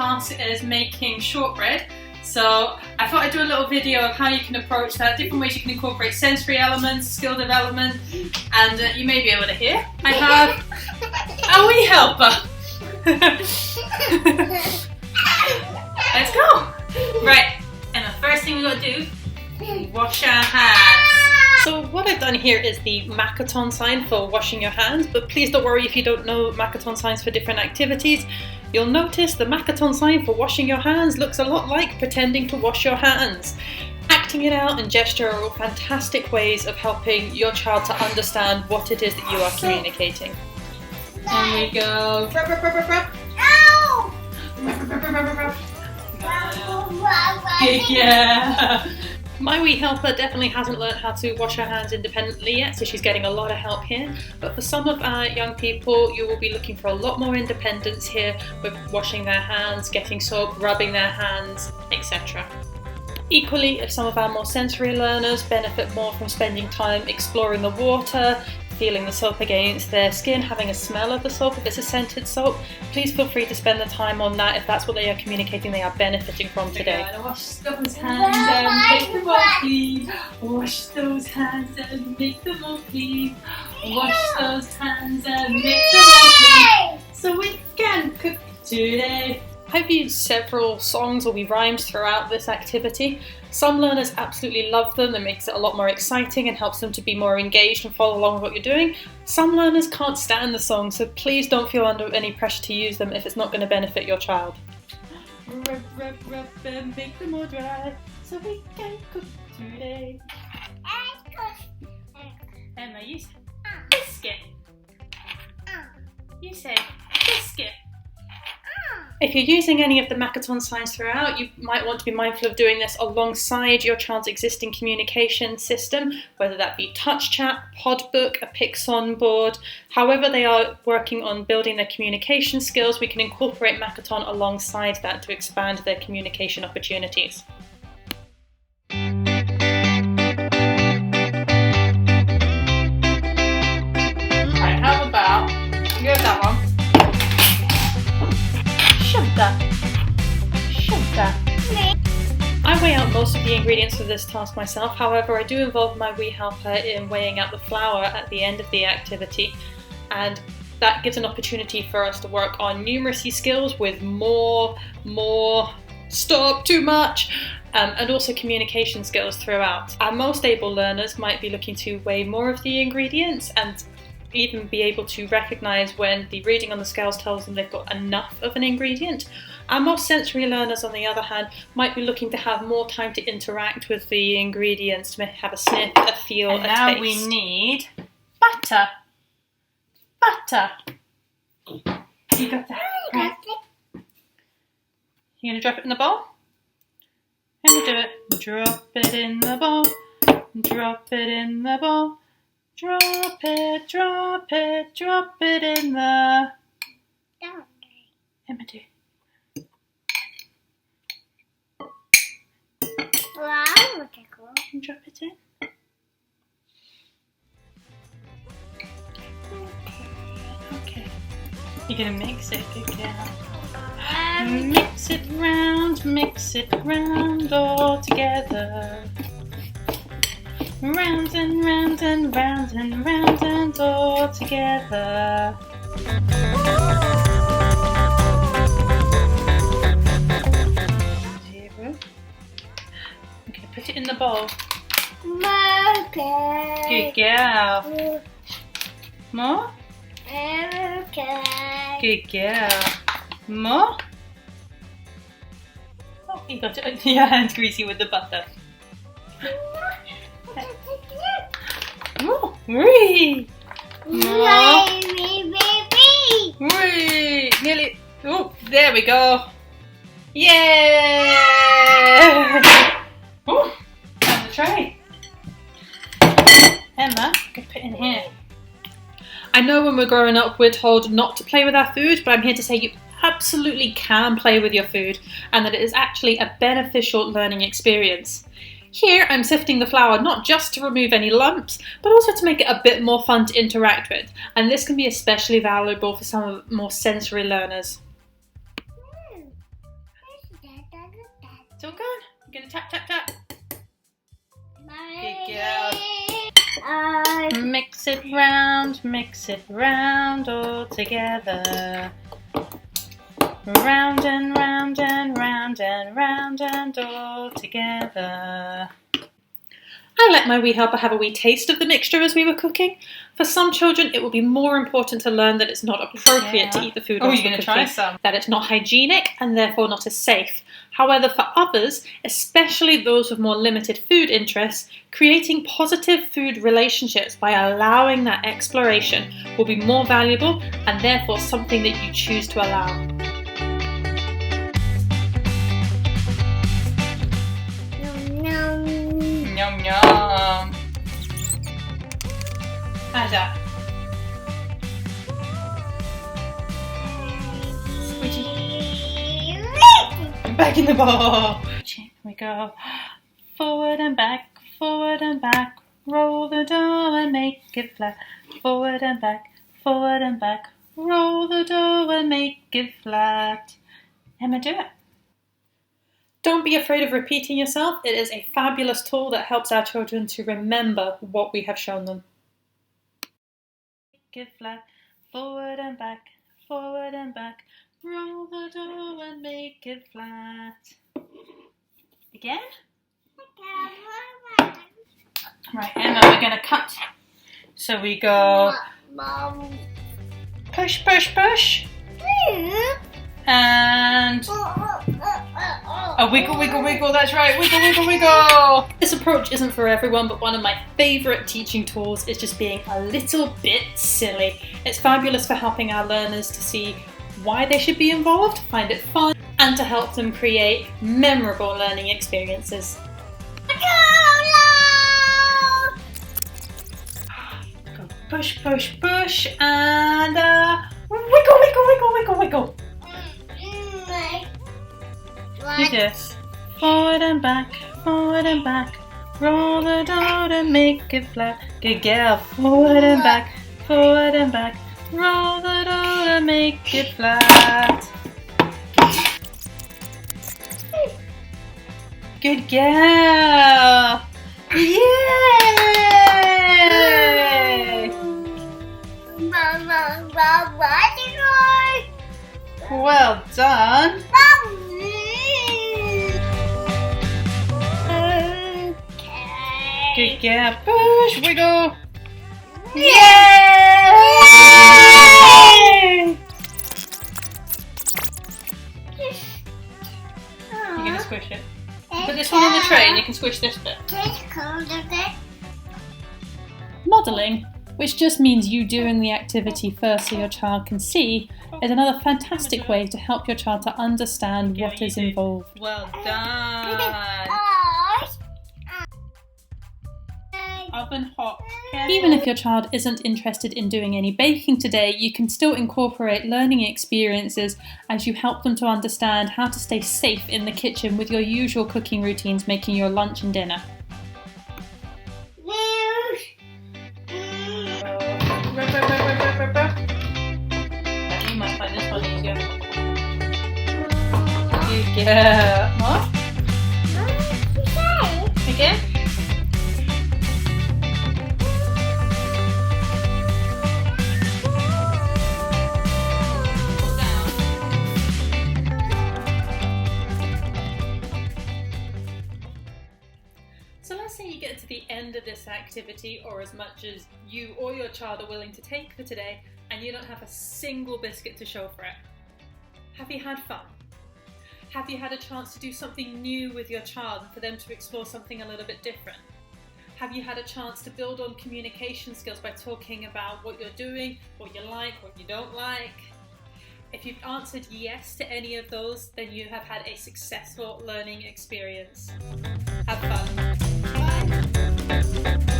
task is making shortbread. So I thought I'd do a little video of how you can approach that, different ways you can incorporate sensory elements, skill development, and you may be able to hear, I have a wee helper. Let's go! Right, and the first thing we got to do, wash our hands. So what I've done here is the Makaton sign for washing your hands, but please don't worry if you don't know Makaton signs for different activities. You'll notice the Makaton sign for washing your hands looks a lot like pretending to wash your hands. Acting it out and gesture are all fantastic ways of helping your child to understand what it is that you are communicating. And we go. Rub, rub, rub, rub, rub. Ow! Rub, rub, rub, rub, rub, rub. Yeah. My wee helper definitely hasn't learned how to wash her hands independently yet, so she's getting a lot of help here. But for some of our young people, you will be looking for a lot more independence here with washing their hands, getting soap, rubbing their hands, etc. Equally, if some of our more sensory learners benefit more from spending time exploring the water, feeling the soap against their skin, having a smell of the soap if it's a scented soap, please feel free to spend the time on that if that's what they are communicating they are benefiting from today. Wash those hands and make them all clean. Wash those hands and make them all clean. Wash those hands and make them all clean. So we can cook today. I've used several songs or rhymes throughout this activity. Some learners absolutely love them, that makes it a lot more exciting and helps them to be more engaged and follow along with what you're doing. Some learners can't stand the song, so please don't feel under any pressure to use them if it's not going to benefit your child. Rub, rub, rub and make them all dry, so we can cook today. Emma, you say biscuit. You say biscuit. If you're using any of the Makaton signs throughout, you might want to be mindful of doing this alongside your child's existing communication system, whether that be TouchChat, Podbook, a Pixon board. However they are working on building their communication skills, we can incorporate Makaton alongside that to expand their communication opportunities. Right, how about, here's that one. Sugar. I weigh out most of the ingredients for this task myself, however I do involve my wee helper in weighing out the flour at the end of the activity, and that gives an opportunity for us to work on numeracy skills with more, stop, too much, and also communication skills throughout. Our most able learners might be looking to weigh more of the ingredients and even be able to recognise when the reading on the scales tells them they've got enough of an ingredient. Our most sensory learners, on the other hand, might be looking to have more time to interact with the ingredients, to have a sniff, a feel, a taste. And now we need butter. Butter. You got that? Right. You gonna drop it in the bowl? How do you do it? Drop it in the bowl. Drop it in the bowl. Drop it, drop it, drop it in the... Emma, do. Drop it in. Okay. You're gonna mix it, good girl. Mix it round all together. Round and round and round and round and all together. Okay, put it in the bowl. Good girl. More? Good girl. More? Oh, you got it. Your hand's greasy with the butter. Oh, wee! More. Wee! Nearly. Oh, there we go. Yay! Oh, on the tray. Emma, you can put it in here. I know when we're growing up we're told not to play with our food, but I'm here to say you absolutely can play with your food and that it is actually a beneficial learning experience. Here I'm sifting the flour not just to remove any lumps, but also to make it a bit more fun to interact with, and this can be especially valuable for some more sensory learners. It's all good. You're going to tap, tap, tap. Good girl. Mix it round all together. Round and round and round and round and all together. I let my wee helper have a wee taste of the mixture as we were cooking. For some children, it will be more important to learn that it's not appropriate to eat the food whilst we're cooking, that it's not hygienic and therefore not as safe. However, for others, especially those with more limited food interests, creating positive food relationships by allowing that exploration will be more valuable and therefore something that you choose to allow. Yum yum. How's that? Squidgy. Back in the bowl. Here we go. Forward and back, roll the dough and make it flat. Forward and back, roll the dough and make it flat. Emma, do it. Don't be afraid of repeating yourself. It is a fabulous tool that helps our children to remember what we have shown them. Make it flat, forward and back, roll the dough and make it flat. Again? Right, Emma, we're going to cut. So we go push, push, push. And a wiggle, wiggle, wiggle, that's right, wiggle, wiggle, wiggle. This approach isn't for everyone, but one of my favourite teaching tools is just being a little bit silly. It's fabulous for helping our learners to see why they should be involved, find it fun, and to help them create memorable learning experiences. Go push, push, push, and wiggle, wiggle, wiggle, wiggle, wiggle. Do this. Forward and back, roll the dough to make it flat. Good girl. Forward and back, roll the dough to make it flat. Good girl. Yay! Well done. Good girl. Push, wiggle. Yay! You're going to squish it. Put this one on the tray and you can squish this bit. Modelling, which just means you doing the activity first so your child can see, is another fantastic way to help your child to understand what is involved. Well done. Oven hot. Even if your child isn't interested in doing any baking today, you can still incorporate learning experiences as you help them to understand how to stay safe in the kitchen with your usual cooking routines, making your lunch and dinner. You might find this one easier. Good girl. What? Again? So let's say you get to the end of this activity, or as much as you or your child are willing to take for today, and you don't have a single biscuit to show for it. Have you had fun? Have you had a chance to do something new with your child and for them to explore something a little bit different? Have you had a chance to build on communication skills by talking about what you're doing, what you like, what you don't like? If you've answered yes to any of those, then you have had a successful learning experience. Have fun. Bye.